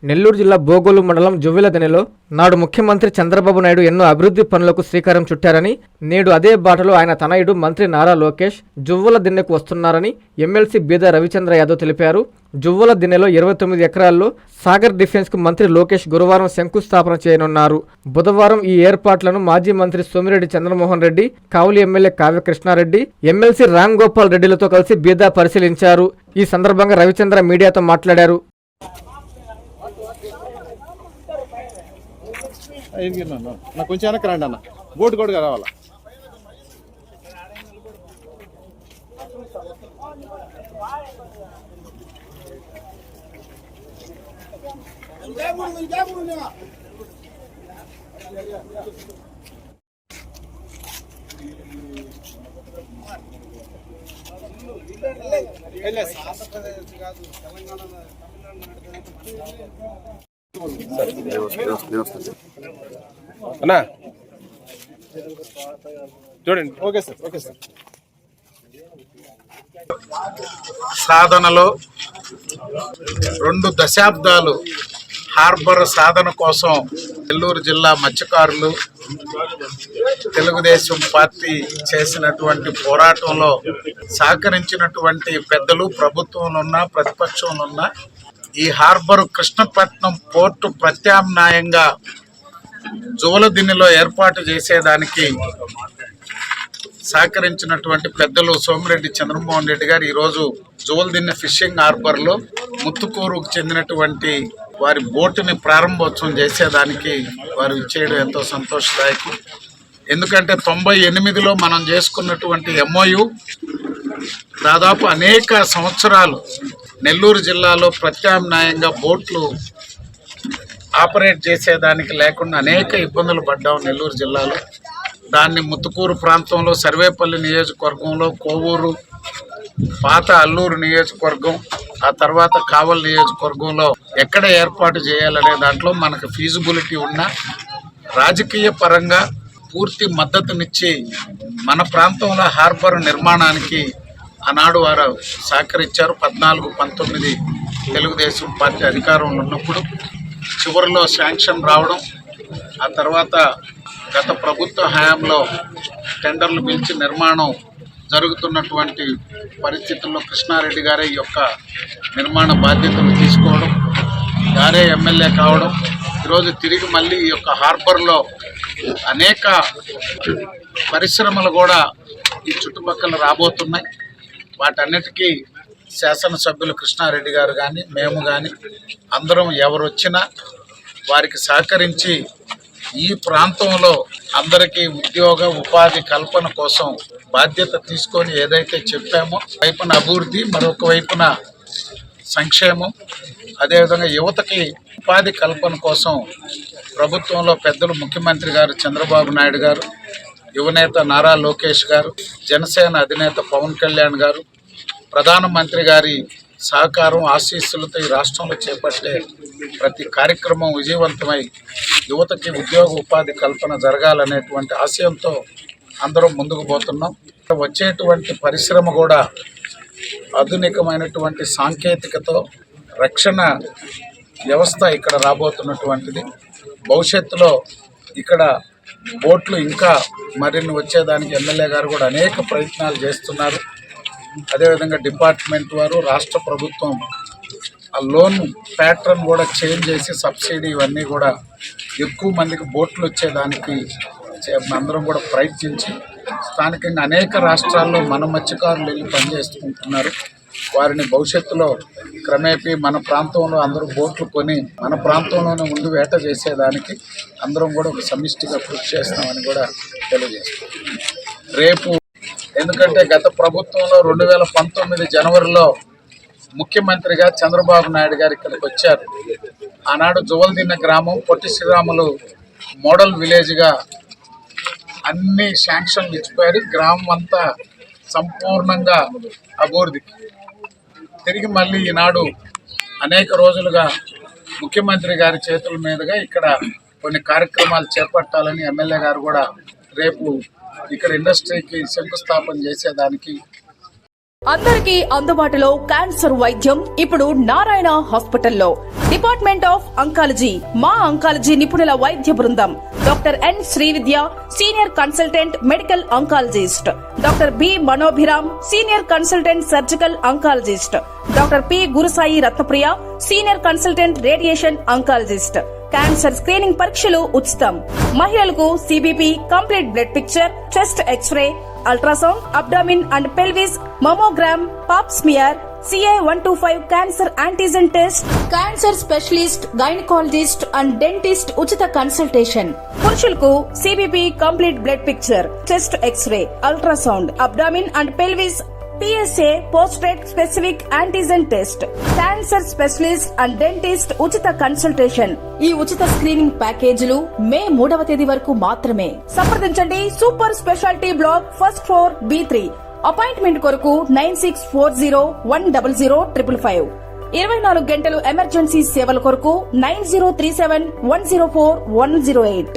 నెల్లూరు జిల్లా బోగోలు మండలం జువ్వెలదిన్నెలో నాడు ముఖ్యమంత్రి చంద్రబాబు నాయుడు ఎన్నో అభివృద్ధి పనులకు శ్రీకారం చుట్టారని, నేడు అదే బాటలో ఆయన తనయుడు మంత్రి నారా లోకేష్ జువ్వెలదిన్నెకు వస్తున్నారని ఎమ్మెల్సీ బీదా రవిచంద్ర యాదవ్ తెలిపారు. జువ్వెలదిన్నెలో 29 ఎకరాల్లో సాగర్ డిఫెన్స్ కు మంత్రి లోకేష్ గురువారం శంకుస్థాపన చేయనున్నారు. బుధవారం ఈ ఏర్పాట్లను మాజీ మంత్రి సోమిరెడ్డి చంద్రమోహన్ రెడ్డి, కావలి ఎమ్మెల్యే కావ్య కృష్ణారెడ్డి, ఎమ్మెల్సీ రామ్ గోపాల్ రెడ్డిలతో కలిసి బీదా పరిశీలించారు. ఈ సందర్భంగా రవిచంద్ర మీడియాతో మాట్లాడారు. నాకు కొంచెం వెనక్కి రండి అన్న, బోటు కూడా రావాలా. అన్నా చూడండి. Okay sir, okay sir. సాధనలో 2 దశాబ్దాలు హార్బర్ సాధన కోసం నెల్లూరు జిల్లా మత్స్యకారులు తెలుగుదేశం పార్టీ చేసినటువంటి పోరాటంలో సహకరించినటువంటి పెద్దలు ప్రభుత్వంలో ఉన్న ప్రతిపక్షంలో ఉన్న ఈ హార్బర్ కృష్ణపట్నం పోర్టు ప్రత్యామ్నాయంగా జువ్వెలదిన్నెలో ఏర్పాటు చేసేదానికి సహకరించినటువంటి పెద్దలు సోమిరెడ్డి చంద్రమోహన్ రెడ్డి గారు ఈరోజు జువ్వెలదిన్నె ఫిషింగ్ హార్బర్లో ముత్తుకూరుకు చెందినటువంటి వారి బోటుని ప్రారంభోత్సవం చేసేదానికి వారు ఇచ్చేయడం ఎంతో సంతోషదాయకం. ఎందుకంటే 98లో మనం చేసుకున్నటువంటి MOU దాదాపు అనేక సంవత్సరాలు నెల్లూరు జిల్లాలో ప్రత్యామ్నాయంగా బోట్లు ఆపరేట్ చేసేదానికి లేకుండా అనేక ఇబ్బందులు పడ్డాం నెల్లూరు జిల్లాలో. దాన్ని ముత్తుకూరు ప్రాంతంలో సర్వేపల్లి నియోజకవర్గంలో, కోవూరు, పాత అల్లూరు నియోజకవర్గం, ఆ తర్వాత కావలి నియోజకవర్గంలో ఎక్కడ ఏర్పాటు చేయాలనే దాంట్లో మనకు ఫీజిబిలిటీ ఉన్న రాజకీయ పరంగా పూర్తి మద్దతునిచ్చి మన ప్రాంతంలో హార్బర్ నిర్మాణానికి ఆనాడు వారు సహకరించారు. 14-19 తెలుగుదేశం పార్టీ అధికారంలో ఉన్నప్పుడు చివరిలో శాంక్షన్ రావడం, ఆ తర్వాత గత ప్రభుత్వ హయాంలో టెండర్లు పిలిచి నిర్మాణం జరుగుతున్నటువంటి పరిస్థితుల్లో కృష్ణారెడ్డి గారే ఈ యొక్క నిర్మాణ బాధ్యతలు తీసుకోవడం, గారే ఎమ్మెల్యే కావడం, ఈరోజు తిరిగి మళ్ళీ ఈ యొక్క హార్బర్లో అనేక పరిశ్రమలు కూడా ఈ చుట్టుపక్కల రాబోతున్నాయి. వాటన్నిటికీ శాసనసభ్యులు కృష్ణారెడ్డి గారు కానీ మేము కానీ అందరం ఎవరు వచ్చినా వారికి సహకరించి ఈ ప్రాంతంలో అందరికీ ఉద్యోగ ఉపాధి కల్పన కోసం బాధ్యత తీసుకొని ఏదైతే చెప్పామో వైపున అభివృద్ధి, మరొక వైపున సంక్షేమం, అదేవిధంగా యువతకి ఉపాధి కల్పన కోసం ప్రభుత్వంలో పెద్దలు ముఖ్యమంత్రి గారు చంద్రబాబు నాయుడు గారు, యువనేత నారా లోకేష్ గారు, జనసేన అధినేత పవన్ కళ్యాణ్ గారు, ప్రధానమంత్రి గారి సహకారం ఆశీస్సులతో ఈ రాష్ట్రంలో చేపట్టే ప్రతి కార్యక్రమం విజయవంతమై యువతకి ఉద్యోగ ఉపాధి కల్పన జరగాలనేటువంటి ఆశయంతో అందరం ముందుకు పోతున్నాం. వచ్చేటువంటి పరిశ్రమ కూడా ఆధునికమైనటువంటి సాంకేతికతో రక్షణ వ్యవస్థ ఇక్కడ రాబోతున్నటువంటిది. భవిష్యత్తులో ఇక్కడ బోట్లు ఇంకా మరిన్ని వచ్చేదానికి ఎమ్మెల్యే గారు కూడా అనేక ప్రయత్నాలు చేస్తున్నారు. అదేవిధంగా డిపార్ట్మెంట్ వారు, రాష్ట్ర ప్రభుత్వం ఆ లోన్ ప్యాటర్న్ కూడా చేంజ్ చేసి సబ్సిడీ ఇవన్నీ కూడా ఎక్కువ మందికి బోట్లు వచ్చేదానికి అందరం కూడా ప్రయత్నించి స్థానికంగా అనేక రాష్ట్రాల్లో మన మత్స్యకారులు వెళ్ళి పనిచేసుకుంటున్నారు. వారిని భవిష్యత్తులో క్రమేపీ మన ప్రాంతంలో అందరూ బోట్లు కొని మన ప్రాంతంలోనే ముందు వేట చేసేదానికి అందరం కూడా ఒక సమిష్టిగా కృషి చేస్తామని కూడా తెలియజేస్తాం. రేపు ఎందుకంటే గత ప్రభుత్వంలో 2019 జనవరిలో ముఖ్యమంత్రిగా చంద్రబాబు నాయుడు గారు ఇక్కడికి వచ్చారు. ఆనాడు జువ్వెలదిన్నె గ్రామం పొట్టి శ్రీరాములు మోడల్ విలేజ్గా అన్ని శాంక్షన్లు ఇచ్చిపోయారు. గ్రామం అంతా సంపూర్ణంగా అభివృద్ధికి తిరిగి మళ్ళీ ఈనాడు అనేక రోజులుగా ముఖ్యమంత్రి గారి చేతుల మీదుగా ఇక్కడ కొన్ని కార్యక్రమాలు చేపట్టాలని ఎమ్మెల్యే గారు కూడా రేపు ఇక్కడ ఇండస్ట్రీకి శంకుస్థాపన చేసేదానికి అందరికీ అందుబాటులో క్యాన్సర్ వైద్యం ఇప్పుడు నారాయణ హాస్పిటల్లో. డిపార్ట్మెంట్ ఆఫ్ అంకాలజీ, మా అంకాలజీ నిపుణుల వైద్య బృందం. Doctor N Srividya, senior consultant medical oncologist. Doctor B Manobhiram, senior consultant surgical oncologist. Doctor P Gurusai Ratnapriya, senior consultant radiation oncologist. Cancer screening పరీక్షలు ఉచితం. మహిళలకు CBP, complete blood picture, chest X-ray, ultrasound, abdomen and pelvis, mammogram, pap smear, CA-125 cancer antigen test, cancer specialist, gynaecologist and dentist ఉచిత consultation. పురుషులకు CBP, complete blood picture, chest X-ray, ultrasound, abdomen and pelvis, PSA పోస్ట్రేట్ specific antigen test, cancer specialist and dentist ఉచిత consultation. ఈ ఉచిత screening ప్యాకేజీలు మే 3వ తేదీ వరకు మాత్రమే. సంప్రదించండి super speciality block, first floor, B3. Appointment కొరకు 9640100555. 24 గంటలు ఎమర్జెన్సీ సేవల కొరకు 9037104108.